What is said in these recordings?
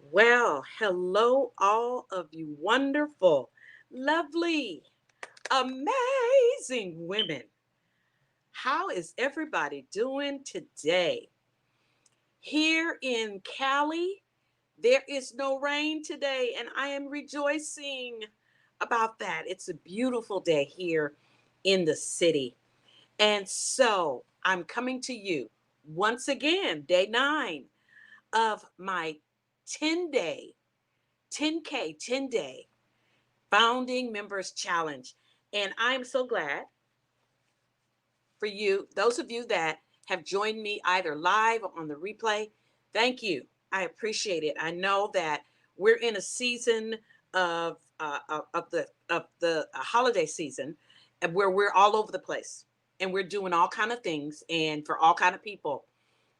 Well, hello, all of you wonderful, lovely, amazing women. How is everybody doing today? Here in Cali, there is no rain today, and I am rejoicing about that. It's a beautiful day here in the city. And so I'm coming to you once again, day 9 of my 10-day, 10K, 10-day Founding Members Challenge. And I'm so glad for you, those of you that have joined me either live or on the replay. Thank you. I appreciate it. I know that we're in a season of the holiday season, and where we're all over the place and we're doing all kind of things and for all kind of people.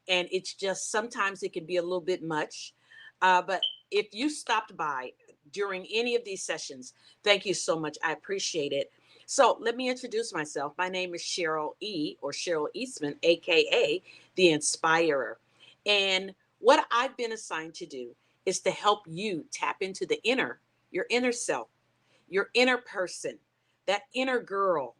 And it's just sometimes it can be a little bit much. But if you stopped by during any of these sessions, thank you so much. I appreciate it. So let me introduce myself. My name is Cheryl E. or Cheryl Eastman, aka the Inspirer. And what I've been assigned to do is to help you tap into your inner self, your inner person, that inner girl,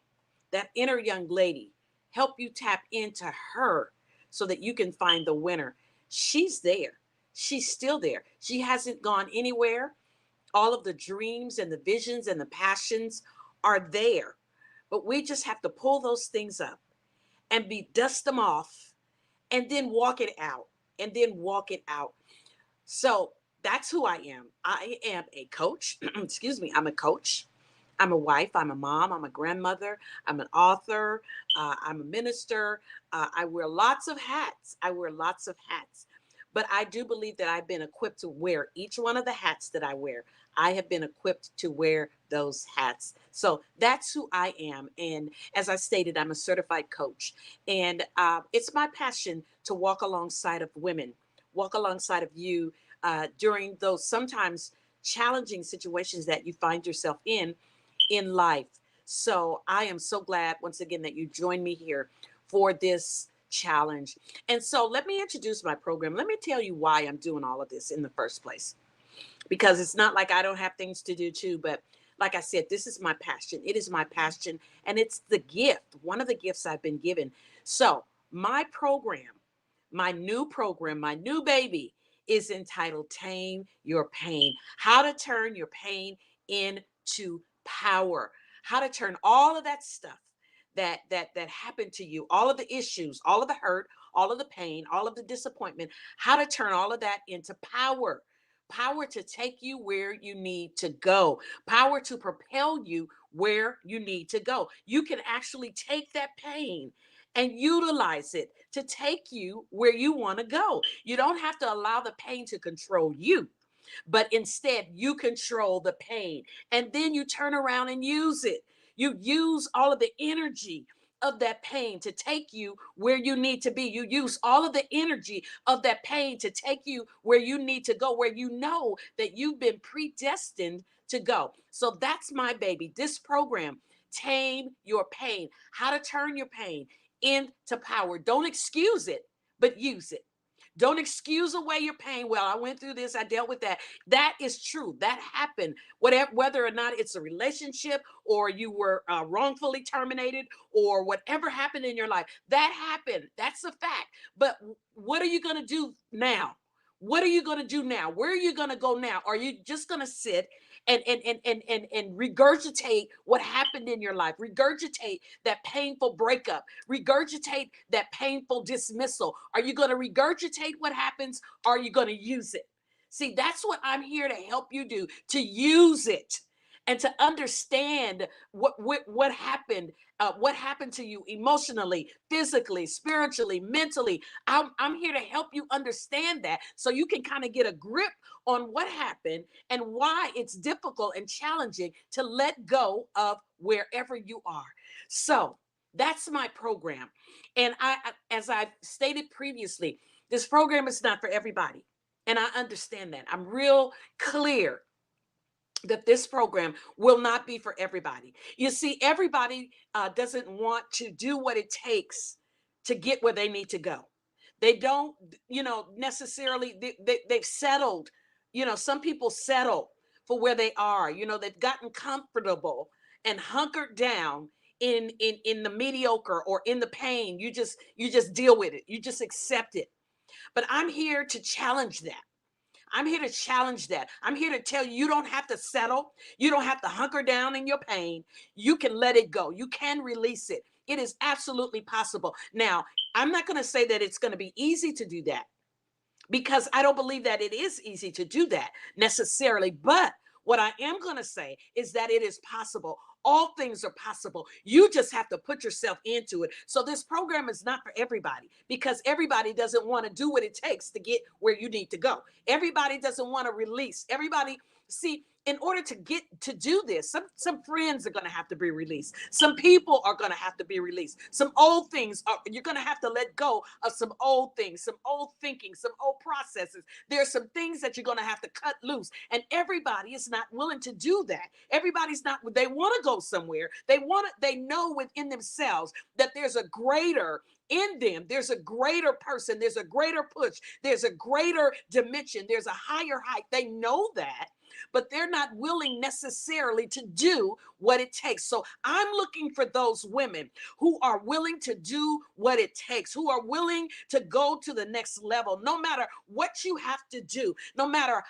that inner young lady. Help you tap into her so that you can find the winner. She's there. She's still there. She hasn't gone anywhere. All of the dreams and the visions and the passions are there. But we just have to pull those things up and be dust them off and then walk it out and then walk it out. So that's who I am. I am a coach. Excuse me. I'm a coach. I'm a wife. I'm a mom. I'm a grandmother. I'm an author. I'm a minister. I wear lots of hats. I wear lots of hats. But I do believe that I've been equipped to wear each one of the hats that I wear. I have been equipped to wear those hats. So that's who I am. And as I stated, I'm a certified coach. And it's my passion to walk alongside of women, walk alongside of you during those sometimes challenging situations that you find yourself in life. So I am so glad once again that you joined me here for this challenge. And so let me introduce my program. Let me tell you why I'm doing all of this in the first place. Because it's not like I don't have things to do too, but like I said, this is my passion. It is my passion, and it's the gift, one of the gifts I've been given. So my program, my new baby is entitled Tame Your Pain. How to turn your pain into power. How to turn all of that stuff that happened to you, all of the issues, all of the hurt, all of the pain, all of the disappointment, how to turn all of that into power. Power to take you where you need to go. Power to propel you where you need to go. You can actually take that pain and utilize it to take you where you want to go. You don't have to allow the pain to control you, but instead you control the pain. And then you turn around and use it. You use all of the energy of that pain to take you where you need to be. You use all of the energy of that pain to take you where you need to go, where you know that you've been predestined to go. So that's my baby. This program, Tame Your Pain, how to turn your pain into power. Don't excuse it, but use it. Don't excuse away your pain. Well, I went through this, I dealt with that. That is true. That happened. Whatever, whether or not it's a relationship or you were wrongfully terminated or whatever happened in your life, that happened. That's a fact. But what are you going to do now? What are you going to do now? Where are you going to go now? Are you just going to sit and regurgitate what happened in your life? Regurgitate that painful breakup, regurgitate that painful dismissal. Are you going to regurgitate what happens? Or are you going to use it? See, that's what I'm here to help you do, to use it and to understand what happened to you emotionally, physically, spiritually, mentally. I'm here to help you understand that so you can kind of get a grip on what happened and why it's difficult and challenging to let go of wherever you are. So that's my program. And as I've stated previously, this program is not for everybody. And I understand that. I'm real clear that this program will not be for everybody. You see, everybody doesn't want to do what it takes to get where they need to go. They don't, necessarily, they've settled Some people settle for where they are. They've gotten comfortable and hunkered down in the mediocre or in the pain. You just deal with it. You just accept it. But I'm here to challenge that. I'm here to challenge that. I'm here to tell you, you don't have to settle. You don't have to hunker down in your pain. You can let it go. You can release it. It is absolutely possible. Now, I'm not going to say that it's going to be easy to do that, because I don't believe that it is easy to do that necessarily. But what I am going to say is that it is possible. All things are possible. You just have to put yourself into it. So this program is not for everybody, because everybody doesn't want to do what it takes to get where you need to go. Everybody doesn't want to release. Everybody, see, in order to get to do this, some friends are going to have to be released. Some people are going to have to be released. Some old things you're going to have to let go of, some old things, some old thinking, some old processes. There's some things that you're going to have to cut loose, and everybody is not willing to do that. Everybody's not. They want to go somewhere. They know within themselves that there's a greater in them. There's a greater person. There's a greater push. There's a greater dimension. There's a higher height. They know that, but they're not willing necessarily to do what it takes. So I'm looking for those women who are willing to do what it takes, who are willing to go to the next level, no matter what you have to do, no matter,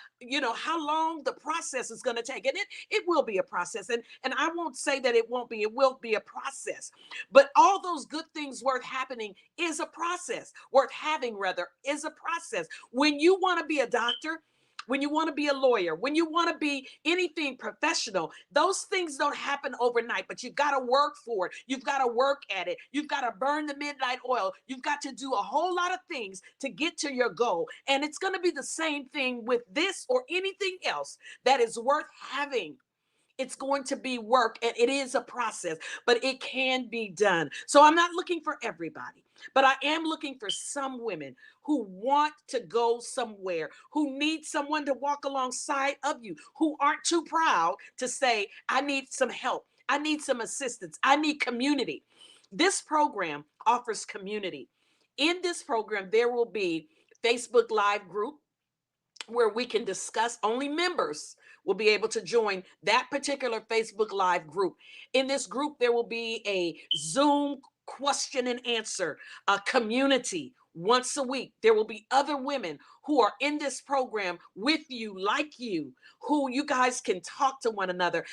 how long the process is going to take. And it will be a process. And I won't say that it won't be. It will be a process. But all those good things worth happening is a process, worth having rather, is a process. When you want to be a doctor, when you want to be a lawyer, when you want to be anything professional, those things don't happen overnight, but you've got to work for it. You've got to work at it. You've got to burn the midnight oil. You've got to do a whole lot of things to get to your goal. And it's going to be the same thing with this or anything else that is worth having. It's going to be work, and it is a process, but it can be done. So I'm not looking for everybody, but I am looking for some women who want to go somewhere, who need someone to walk alongside of you, who aren't too proud to say, I need some help. I need some assistance. I need community. This program offers community. In this program, there will be Facebook Live group where we can discuss. Only members will be able to join that particular Facebook Live group. In this group, there will be a Zoom question and answer, a community once a week. There will be other women who are in this program with you, like you, who you guys can talk to one another.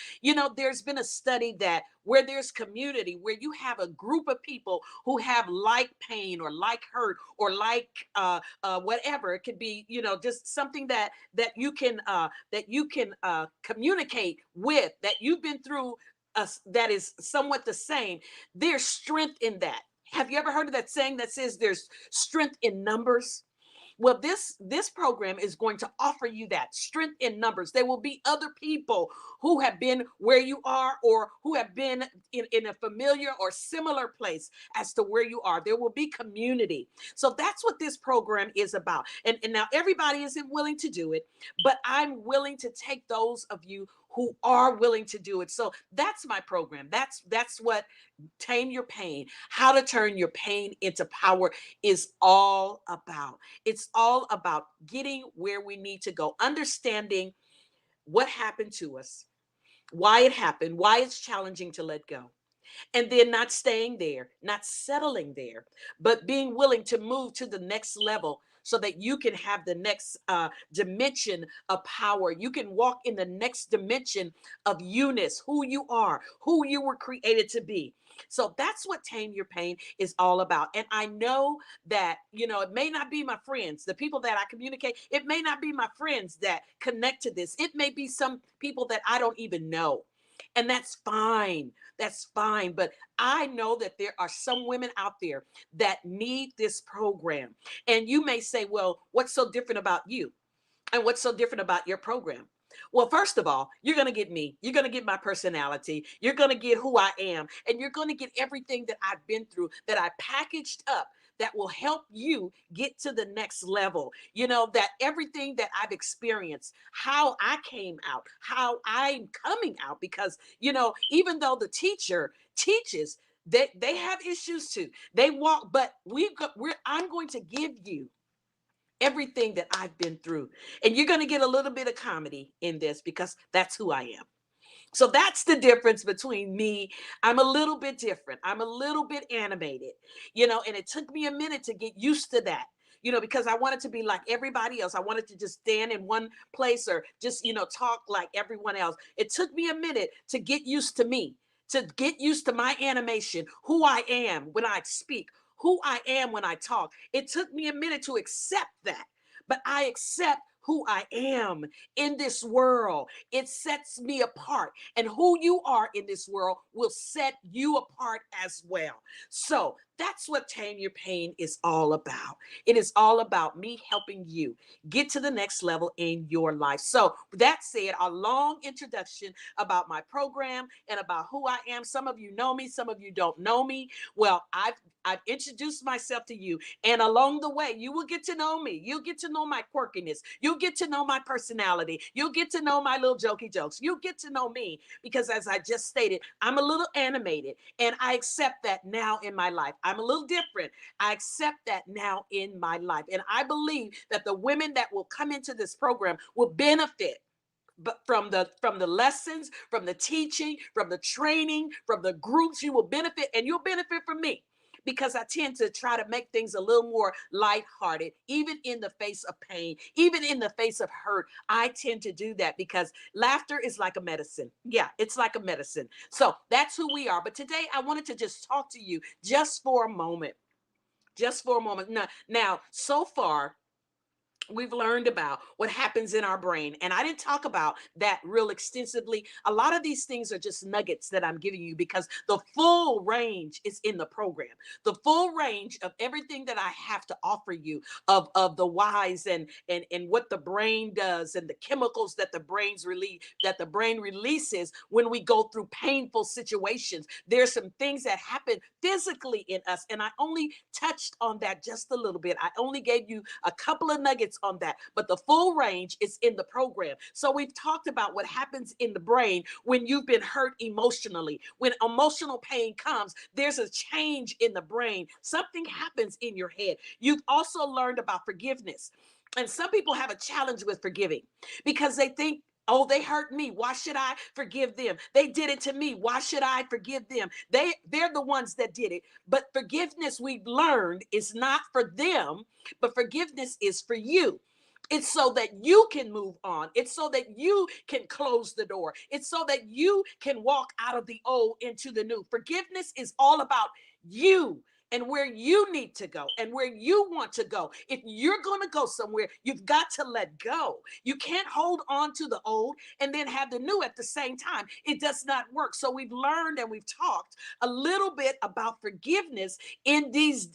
There's been a study that where there's community, where you have a group of people who have like pain or like hurt or like whatever. It could be, just something that you can communicate with, that you've been through, that is somewhat the same. There's strength in that. Have you ever heard of that saying that says there's strength in numbers? Well, this program is going to offer you that strength in numbers. There will be other people who have been where you are, or who have been in a familiar or similar place as to where you are. There will be community. So that's what this program is about. And now everybody isn't willing to do it, but I'm willing to take those of you who are willing to do it. So that's my program. That's what Tame Your Pain, how to turn your pain into power, is all about. It's all about getting where we need to go, understanding what happened to us, why it happened, why it's challenging to let go. And then not staying there, not settling there, but being willing to move to the next level so that you can have the next dimension of power. You can walk in the next dimension of you-ness, who you are, who you were created to be. So that's what Tame Your Pain is all about. And I know that, it may not be my friends, the people that I communicate, it may not be my friends that connect to this. It may be some people that I don't even know. And that's fine. That's fine. But I know that there are some women out there that need this program. And you may say, well, what's so different about you? And what's so different about your program? Well, first of all, you're going to get me. You're going to get my personality. You're going to get who I am. And you're going to get everything that I've been through, that I packaged up, that will help you get to the next level. That everything that I've experienced, how I came out, how I'm coming out, because, even though the teacher teaches, they have issues too. They walk, but I'm going to give you everything that I've been through. And you're going to get a little bit of comedy in this because that's who I am. So that's the difference between me. I'm a little bit different. I'm a little bit animated, and it took me a minute to get used to that. Because I wanted to be like everybody else. I wanted to just stand in one place or just, talk like everyone else. It took me a minute to get used to me, to get used to my animation, who I am when I speak, who I am when I talk. It took me a minute to accept that, but I accept who I am in this world. It sets me apart, and who you are in this world will set you apart as well. So that's what Tame Your Pain is all about. It is all about me helping you get to the next level in your life. So that said, a long introduction about my program and about who I am. Some of you know me, some of you don't know me. Well, I've introduced myself to you, and along the way, you will get to know me. You'll get to know my quirkiness. You'll get to know my personality. You'll get to know my little jokey jokes. You'll get to know me because, as I just stated, I'm a little animated, and I accept that now in my life. I'm a little different. I accept that now in my life, and I believe that the women that will come into this program will benefit but from the lessons, from the teaching, from the training, from the groups. You will benefit, and you'll benefit from me because I tend to try to make things a little more lighthearted, even in the face of pain, even in the face of hurt. I tend to do that because laughter is like a medicine. Yeah, it's like a medicine. So that's who we are. But today I wanted to just talk to you just for a moment. Just for a moment. Now, so far, we've learned about what happens in our brain. And I didn't talk about that real extensively. A lot of these things are just nuggets that I'm giving you because the full range is in the program. The full range of everything that I have to offer you of the whys and what the brain does and the chemicals that the brain releases when we go through painful situations. There's some things that happen physically in us. And I only touched on that just a little bit. I only gave you a couple of nuggets on that, but the full range is in the program. So we've talked about what happens in the brain when you've been hurt emotionally. When emotional pain comes, there's a change in the brain. Something happens in your head. You've also learned about forgiveness. And some people have a challenge with forgiving because they think, oh, they hurt me. Why should I forgive them? They did it to me. Why should I forgive them? They're the ones that did it. But forgiveness, we've learned, is not for them, but forgiveness is for you. It's so that you can move on. It's so that you can close the door. It's so that you can walk out of the old into the new. Forgiveness is all about you and where you need to go and where you want to go. If you're going to go somewhere, you've got to let go. You can't hold on to the old and then have the new at the same time. It does not work. So we've learned and we've talked a little bit about forgiveness in these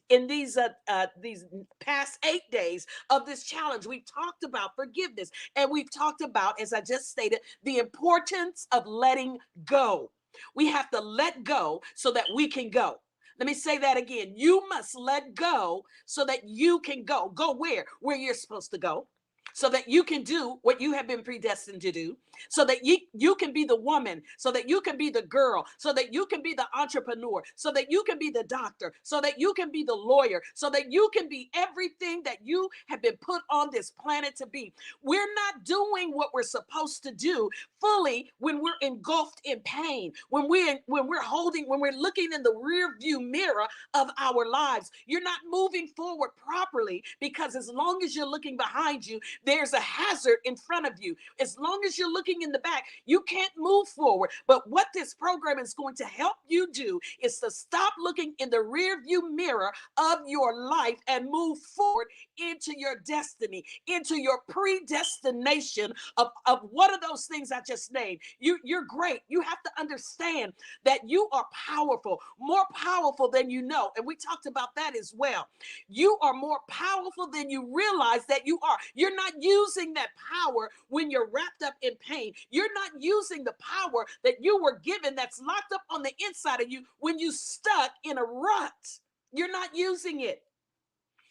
past 8 days of this challenge. We've talked about forgiveness, and we've talked about, as I just stated, the importance of letting go. We have to let go so that we can go. Let me say that again. You must let go so that you can go. Go where? Where you're supposed to go. So that you can do what you have been predestined to do, so that you can be the woman, so that you can be the girl, so that you can be the entrepreneur, so that you can be the doctor, so that you can be the lawyer, so that you can be everything that you have been put on this planet to be. We're not doing what we're supposed to do fully when we're engulfed in pain, when we're looking in the rear view mirror of our lives. You're not moving forward properly because as long as you're looking behind you, there's a hazard in front of you. As long as you're looking in the back, you can't move forward. But what this program is going to help you do is to stop looking in the rear view mirror of your life and move forward into your destiny, into your predestination of what are those things I just named. You're great. You have to understand that you are powerful, more powerful than you know. And we talked about that as well. You are more powerful than you realize that you are. You're not using that power when you're wrapped up in pain. You're not using the power that you were given that's locked up on the inside of you when you stuck in a rut. You're not using it.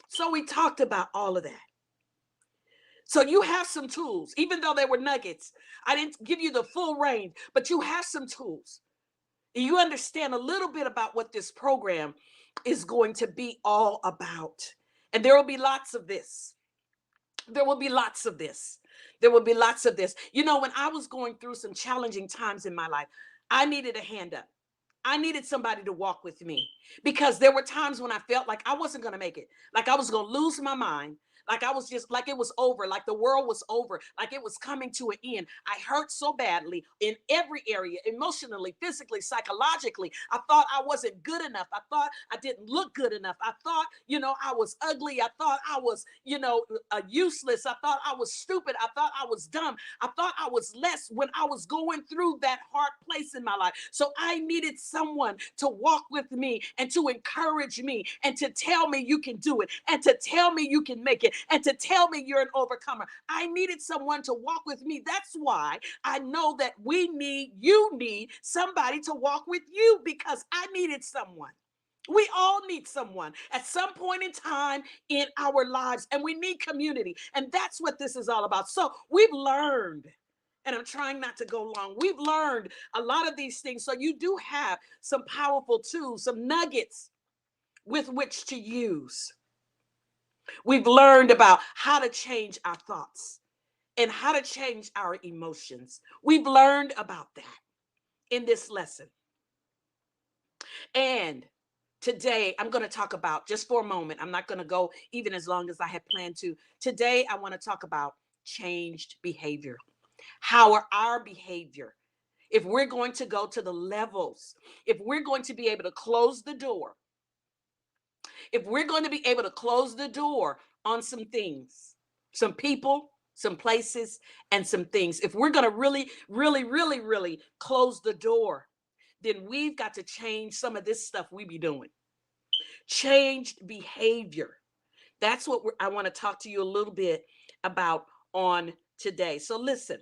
So we talked about all of that. So you have some tools, even though they were nuggets. I didn't give you the full range, but you have some tools. And you understand a little bit about what this program is going to be all about. And there will be lots of this. There will be lots of this. There will be lots of this. You know, when I was going through some challenging times in my life, I needed a hand up. I needed somebody to walk with me because there were times when I felt like I wasn't going to make it, like I was going to lose my mind, like I was just like it was over, like the world was over, like it was coming to an end. I hurt so badly in every area, emotionally, physically, psychologically. I thought I wasn't good enough. I thought I didn't look good enough. I thought, I was ugly. I thought I was, useless. I thought I was stupid. I thought I was dumb. I thought I was less when I was going through that hard place in my life. So I needed someone to walk with me and to encourage me and to tell me you can do it and to tell me you can make it and to tell me you're an overcomer. I needed someone to walk with me. That's why I know that you need somebody to walk with you, because I needed someone. We all need someone at some point in time in our lives, and we need community. And that's what this is all about. So we've learned, and I'm trying not to go long. We've learned a lot of these things. So you do have some powerful tools, some nuggets with which to use. We've learned about how to change our thoughts and how to change our emotions. We've learned about that in this lesson. And today, I'm going to talk about, just for a moment, I'm not going to go even as long as I had planned to. Today, I want to talk about changed behavior. How are our behavior, if we're going to go to the levels, if we're going to be able to close the door, if we're going to be able to close the door on some things, some people, some places, and some things, if we're going to really, really, really, really close the door, then we've got to change some of this stuff we be doing. Changed behavior. That's what I want to talk to you a little bit about on today. So listen.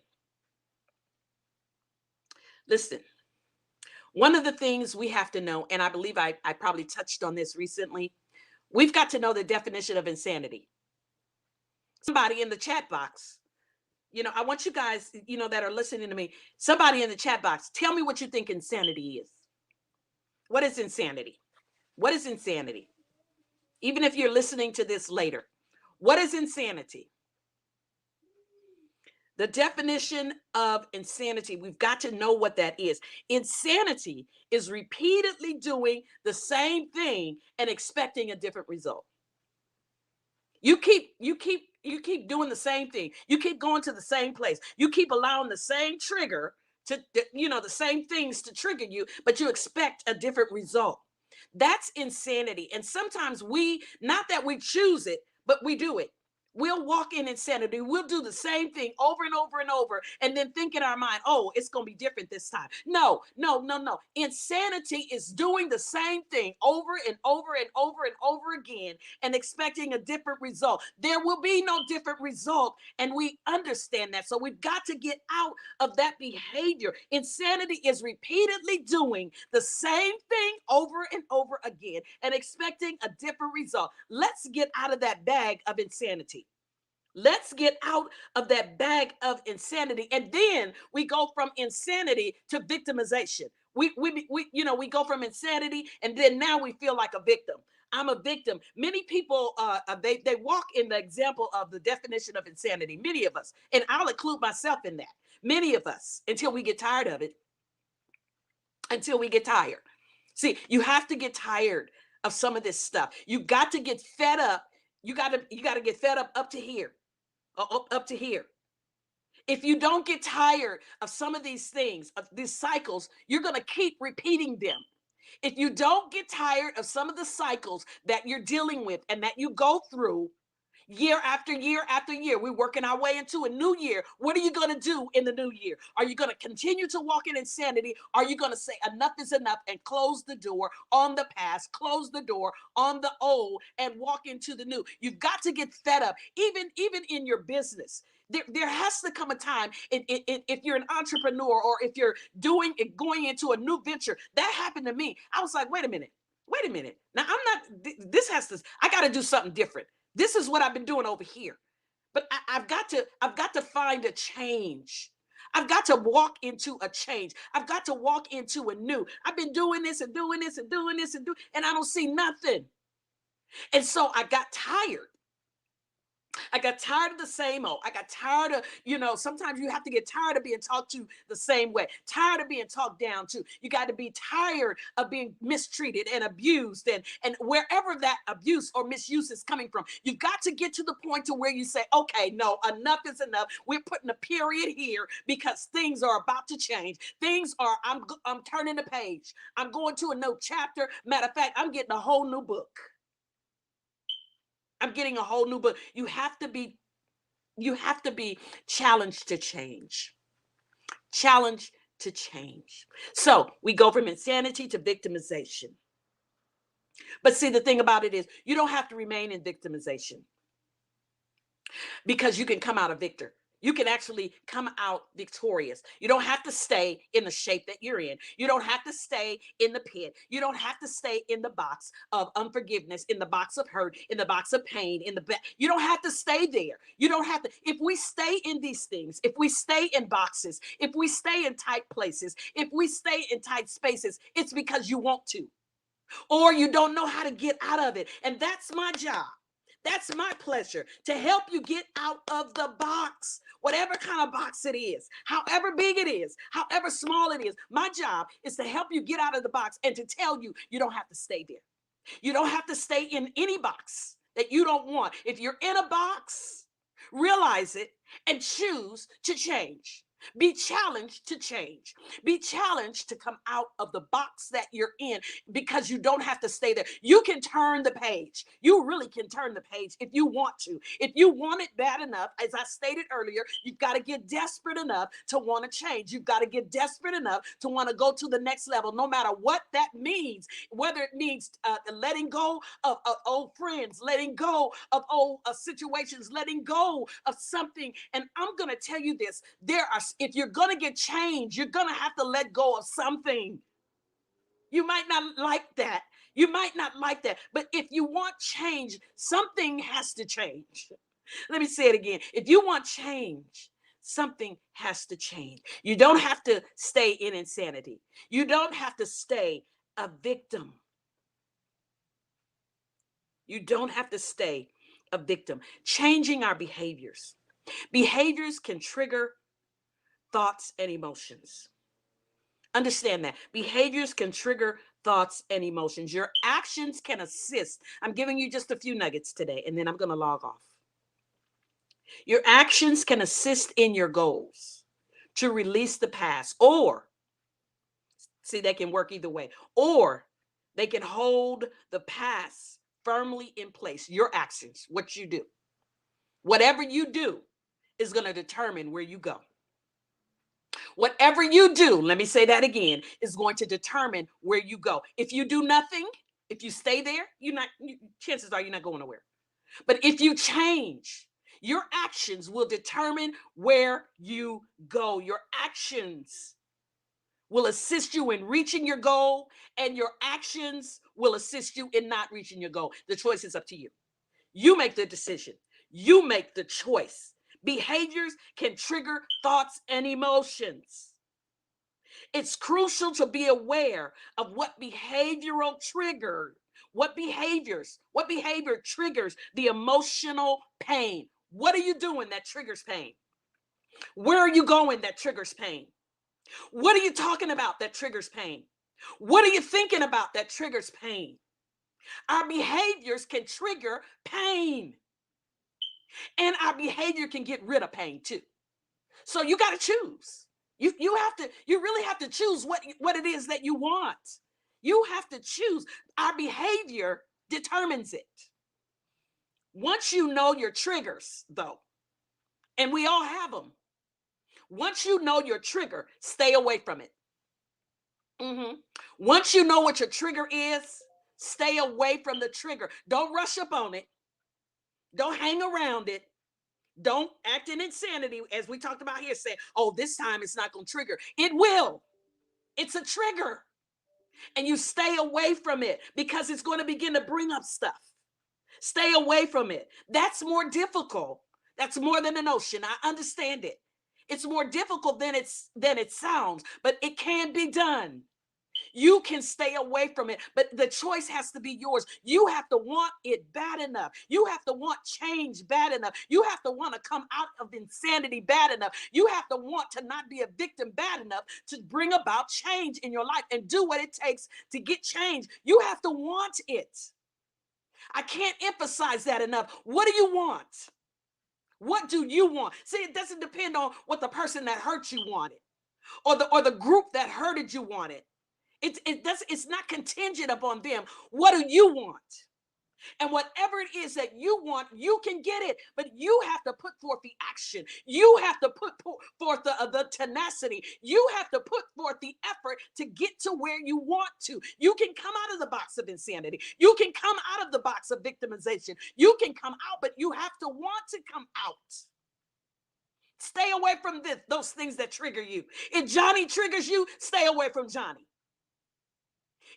One of the things we have to know, and I believe I probably touched on this recently, we've got to know the definition of insanity. Somebody in the chat box, I want you guys, that are listening to me, somebody in the chat box, tell me what you think insanity is. What is insanity? What is insanity? Even if you're listening to this later, what is insanity? The definition of insanity, we've got to know what that is. Insanity is repeatedly doing the same thing and expecting a different result. You keep doing the same thing. You keep going to the same place. You keep allowing the same trigger the same things to trigger you, but you expect a different result. That's insanity. And sometimes not that we choose it, but we do it. We'll walk in insanity. We'll do the same thing over and over and over, and then think in our mind, oh, it's going to be different this time. No, no, no, no. Insanity is doing the same thing over and over and over and over again and expecting a different result. There will be no different result, and we understand that. So we've got to get out of that behavior. Insanity is repeatedly doing the same thing over and over again and expecting a different result. Let's get out of that bag of insanity. Let's get out of that bag of insanity. And then we go from insanity to victimization. We go from insanity, and then now we feel like a victim. I'm a victim. Many people, they walk in the example of the definition of insanity. Many of us, and I'll include myself in that. Many of us, until we get tired of it, until we get tired. See, you have to get tired of some of this stuff. You got to get fed up. You got to get fed up to here. Up to here. If you don't get tired of some of these things, of these cycles, you're going to keep repeating them. If you don't get tired of some of the cycles that you're dealing with and that you go through year after year after year, we're working our way into a new year. What are you going to do in the new year? Are you going to continue to walk in insanity? Are you going to say enough is enough and close the door on the past, close the door on the old, and walk into the new? You've got to get fed up, even in your business. There has to come a time if you're an entrepreneur, or if you're going into a new venture. That happened to me. I was like, wait a minute. Now I got to do something different. This is what I've been doing over here. But I've got to find a change. I've got to walk into a change. I've got to walk into a new. I've been doing this and doing this and doing this and I don't see nothing. And so I got tired. I got tired of the same old. I got tired of, sometimes you have to get tired of being talked to the same way, tired of being talked down to. You got to be tired of being mistreated and abused, and wherever that abuse or misuse is coming from, you've got to get to the point to where you say, okay, no, enough is enough. We're putting a period here because things are about to change. I'm turning the page. I'm going to a new chapter. Matter of fact, I'm getting a whole new book. I'm getting a whole new book. You have to be challenged to change. Challenged to change. So we go from insanity to victimization. But see, the thing about it is, you don't have to remain in victimization, because you can come out a victor. You can actually come out victorious. You don't have to stay in the shape that you're in. You don't have to stay in the pit. You don't have to stay in the box of unforgiveness, in the box of hurt, in the box of pain, you don't have to stay there. You don't have to. If we stay in these things, if we stay in boxes, if we stay in tight places, if we stay in tight spaces, it's because you want to, or you don't know how to get out of it. And that's my job. That's my pleasure, to help you get out of the box, whatever kind of box it is, however big it is, however small it is. My job is to help you get out of the box and to tell you, you don't have to stay there. You don't have to stay in any box that you don't want. If you're in a box, realize it and choose to change. Be challenged to change. Be challenged to come out of the box that you're in, because you don't have to stay there. You can turn the page. You really can turn the page if you want to. If you want it bad enough, as I stated earlier, you've got to get desperate enough to want to change. You've got to get desperate enough to want to go to the next level, no matter what that means, whether it means letting go of old friends, letting go of old situations, letting go of something. And I'm going to tell you this, if you're going to get change, you're going to have to let go of something. You might not like that. You might not like that. But if you want change, something has to change. Let me say it again. If you want change, something has to change. You don't have to stay in insanity. You don't have to stay a victim. You don't have to stay a victim. Changing our behaviors. Behaviors can trigger thoughts and emotions. Understand that. Behaviors can trigger thoughts and emotions. Your actions can assist. I'm giving you just a few nuggets today, and then I'm going to log off. Your actions can assist in your goals to release the past, or see, they can work either way, or they can hold the past firmly in place. Your actions, what you do, whatever you do, is going to determine where you go. Whatever you do, let me say that again, is going to determine where you go. If you do nothing, if you stay there, chances are you're not going nowhere. But if you change, your actions will determine where you go. Your actions will assist you in reaching your goal, and your actions will assist you in not reaching your goal. The choice is up to you. You make the decision. You make the choice. Behaviors can trigger thoughts and emotions. It's crucial to be aware of what behavior triggers the emotional pain. What are you doing that triggers pain? Where are you going that triggers pain? What are you talking about that triggers pain? What are you thinking about that triggers pain? Our behaviors can trigger pain, and our behavior can get rid of pain too. So you got to choose. You really have to choose what it is that you want. You have to choose. Our behavior determines it. Once you know your triggers, though, and we all have them, once you know your trigger, stay away from it. Once you know what your trigger is, stay away from the trigger. Don't rush up on it. Don't hang around it. Don't act in insanity, as we talked about here, saying, oh, this time it's not going to trigger. It will. It's a trigger. And you stay away from it because it's going to begin to bring up stuff. Stay away from it. That's more difficult. That's more than an ocean. I understand it. It's more difficult than it sounds, but it can be done. You can stay away from it, but the choice has to be yours. You have to want it bad enough. You have to want change bad enough. You have to want to come out of insanity bad enough. You have to want to not be a victim bad enough to bring about change in your life and do what it takes to get change. You have to want it. I can't emphasize that enough. What do you want? What do you want? See, it doesn't depend on what the person that hurt you wanted or the group that hurted you wanted. It's not contingent upon them. What do you want? And whatever it is that you want, you can get it, but you have to put forth the action. You have to put forth the tenacity. You have to put forth the effort to get to where you want to. You can come out of the box of insanity. You can come out of the box of victimization. You can come out, but you have to want to come out. Stay away from those things that trigger you. If Johnny triggers you, stay away from Johnny.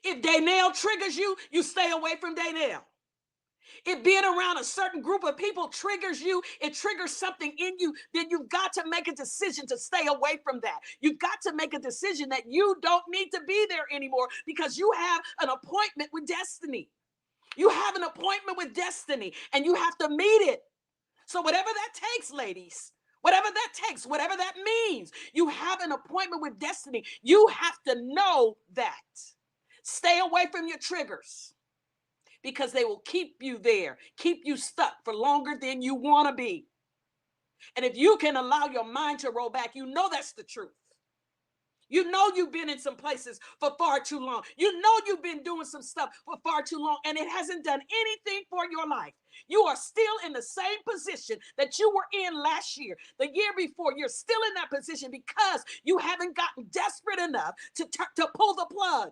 If Daynell triggers you, you stay away from Daynell. If being around a certain group of people triggers you, it triggers something in you, then you've got to make a decision to stay away from that. You've got to make a decision that you don't need to be there anymore because you have an appointment with destiny. You have an appointment with destiny and you have to meet it. So whatever that takes, ladies, whatever that takes, whatever that means, you have an appointment with destiny. You have to know that. Stay away from your triggers because they will keep you there, keep you stuck for longer than you want to be. And if you can allow your mind to roll back, you know that's the truth. You know you've been in some places for far too long. You know you've been doing some stuff for far too long, and it hasn't done anything for your life. You are still in the same position that you were in last year, the year before. You're still in that position because you haven't gotten desperate enough to pull the plug.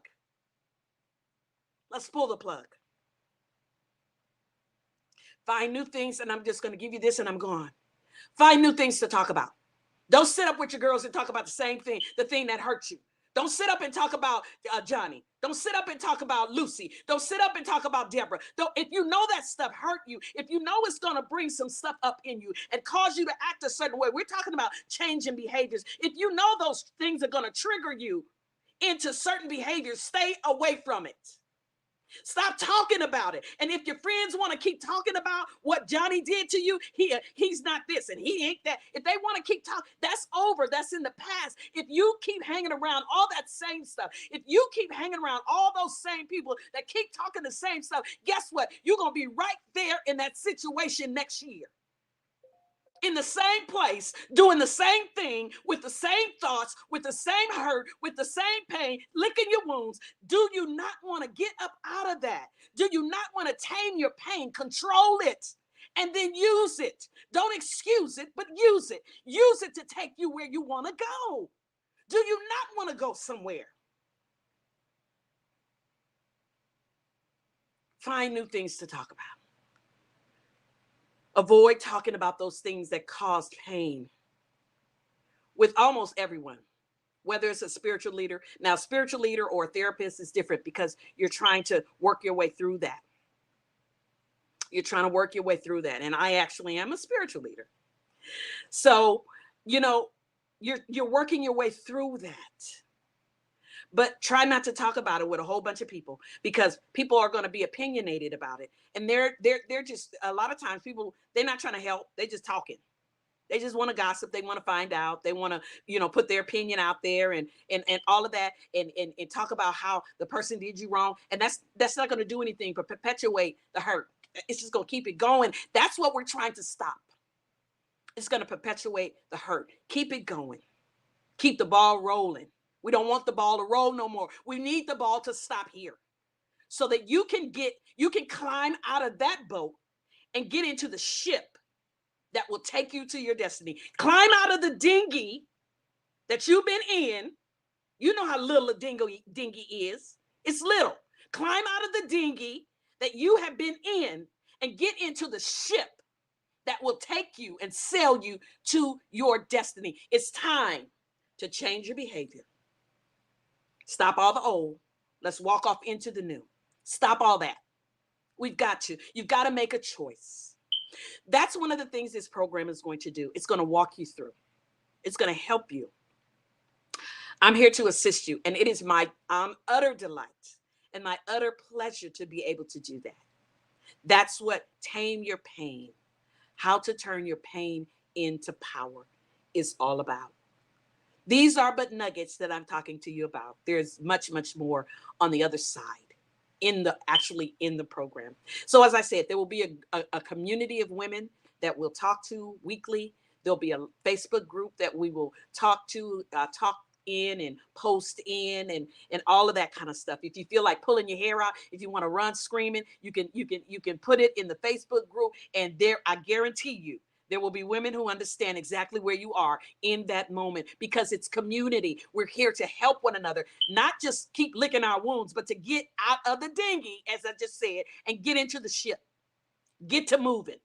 Let's pull the plug. Find new things, and I'm just going to give you this, and I'm gone. Find new things to talk about. Don't sit up with your girls and talk about the same thing, the thing that hurt you. Don't sit up and talk about Johnny. Don't sit up and talk about Lucy. Don't sit up and talk about Deborah. If you know that stuff hurt you, if you know it's going to bring some stuff up in you and cause you to act a certain way, we're talking about changing behaviors. If you know those things are going to trigger you into certain behaviors, stay away from it. Stop talking about it. And if your friends want to keep talking about what Johnny did to you, he's not this and he ain't that. If they want to keep talking, that's over. That's in the past. If you keep hanging around all that same stuff, if you keep hanging around all those same people that keep talking the same stuff, guess what? You're going to be right there in that situation next year. In the same place, doing the same thing, with the same thoughts, with the same hurt, with the same pain, licking your wounds. Do you not want to get up out of that? Do you not want to tame your pain, control it, and then use it? Don't excuse it, but use it. Use it to take you where you want to go. Do you not want to go somewhere? Find new things to talk about. Avoid talking about those things that cause pain with almost everyone, whether it's a spiritual leader. Now, spiritual leader or a therapist is different because you're trying to work your way through that. You're trying to work your way through that. And I actually am a spiritual leader. So, you're working your way through that. But try not to talk about it with a whole bunch of people because people are going to be opinionated about it. And they're just, a lot of times people, they're not trying to help. They're just talking. They just want to gossip. They want to find out. They want to, put their opinion out there and all of that and talk about how the person did you wrong. And that's not going to do anything but perpetuate the hurt. It's just going to keep it going. That's what we're trying to stop. It's going to perpetuate the hurt. Keep it going. Keep the ball rolling. We don't want the ball to roll no more. We need the ball to stop here so that you can climb out of that boat and get into the ship that will take you to your destiny. Climb out of the dinghy that you've been in. You know how little a dinghy is. It's little. Climb out of the dinghy that you have been in and get into the ship that will take you and sail you to your destiny. It's time to change your behavior. Stop all the old. Let's walk off into the new. Stop all that. You've got to make a choice. That's one of the things this program is going to do. It's going to walk you through. It's going to help you. I'm here to assist you. And it is my utter delight and my utter pleasure to be able to do that. That's what Tame Your Pain, how to turn your pain into power, is all about. These are but nuggets that I'm talking to you about. There's much, much more on the other side in the program. So as I said, there will be a community of women that we'll talk to weekly. There'll be a Facebook group that we will talk in and post in and all of that kind of stuff. If you feel like pulling your hair out, if you want to run screaming, you can put it in the Facebook group, and there, I guarantee you, there will be women who understand exactly where you are in that moment, because it's community. We're here to help one another, not just keep licking our wounds, but to get out of the dinghy, as I just said, and get into the ship, get to moving,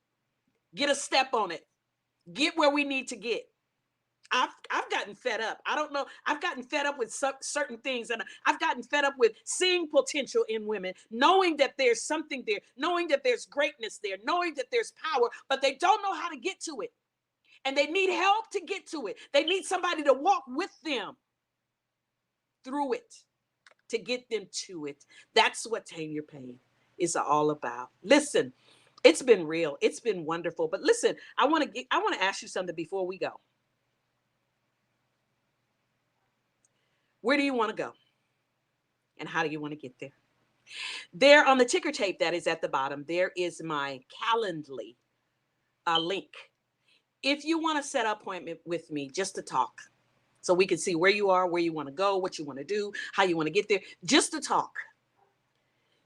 get a step on it, get where we need to get. I've gotten fed up. I don't know. I've gotten fed up with certain things, and I've gotten fed up with seeing potential in women, knowing that there's something there, knowing that there's greatness there, knowing that there's power, but they don't know how to get to it. And they need help to get to it. They need somebody to walk with them through it, to get them to it. That's what Tame Your Pain is all about. Listen, it's been real. It's been wonderful. But listen, I want to ask you something before we go. Where do you want to go? And how do you want to get there? There on the ticker tape that is at the bottom, there is my Calendly link. If you want to set an appointment with me just to talk, so we can see where you are, where you want to go, what you want to do, how you want to get there, just to talk,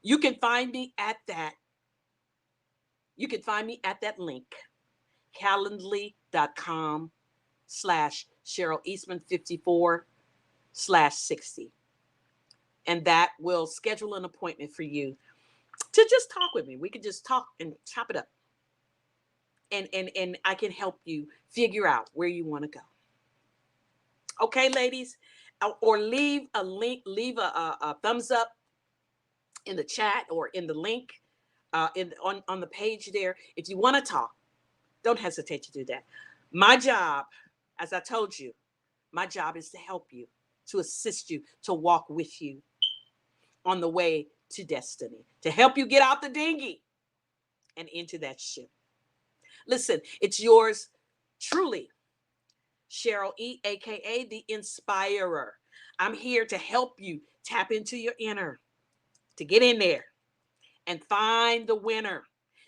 you can find me at that. You can find me at that link, calendly.com/Cheryl Eastman 54/60. And that will schedule an appointment for you to just talk with me. We can just talk and chop it up. And I can help you figure out where you want to go. Okay, ladies? Or leave a link, leave a thumbs up in the chat or in the link on the page there. If you want to talk, don't hesitate to do that. My job, as I told you, my job is to help you, to assist you, to walk with you on the way to destiny, to help you get out the dinghy and into that ship. Listen, it's yours truly, Cheryl E., aka the Inspirer. I'm here to help you tap into your inner, to get in there and find the winner.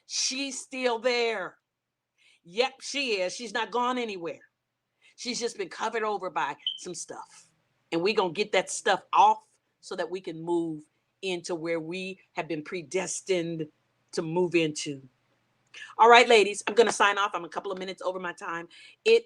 She's still there. Yep, she is. She's not gone anywhere. She's just been covered over by some stuff. And we're going to get that stuff off so that we can move into where we have been predestined to move into. All right, ladies, I'm going to sign off. I'm a couple of minutes over my time. It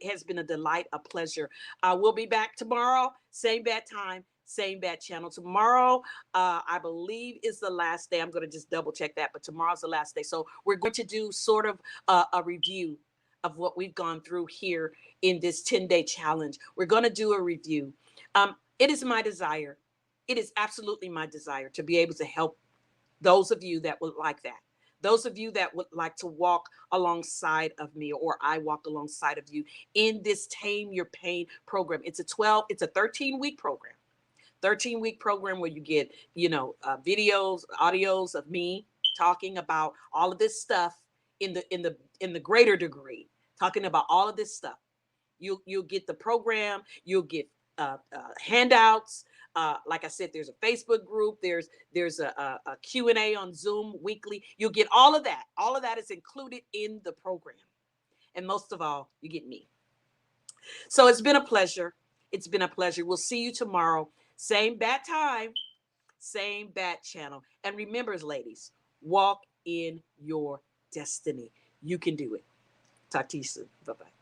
has been a delight, a pleasure. We'll be back tomorrow, same bad time, same bad channel. Tomorrow, I believe, is the last day. I'm going to just double check that, but tomorrow's the last day. So we're going to do sort of a review of what we've gone through here in this 10-day challenge. We're going to do a review. It is my desire. It is absolutely my desire to be able to help those of you that would like that. Those of you that would like to walk alongside of me, or I walk alongside of you in this Tame Your Pain program. It's a 13-week program. 13-week program where you get, videos, audios of me talking about all of this stuff in the greater degree, talking about all of this stuff. You'll get the program, you'll get handouts. Like I said, there's a Facebook group. There's a Q&A on Zoom weekly. You'll get all of that. All of that is included in the program. And most of all, you get me. So it's been a pleasure. It's been a pleasure. We'll see you tomorrow. Same bat time, same bat channel. And remember, ladies, walk in your destiny. You can do it. Talk to you soon. Bye-bye.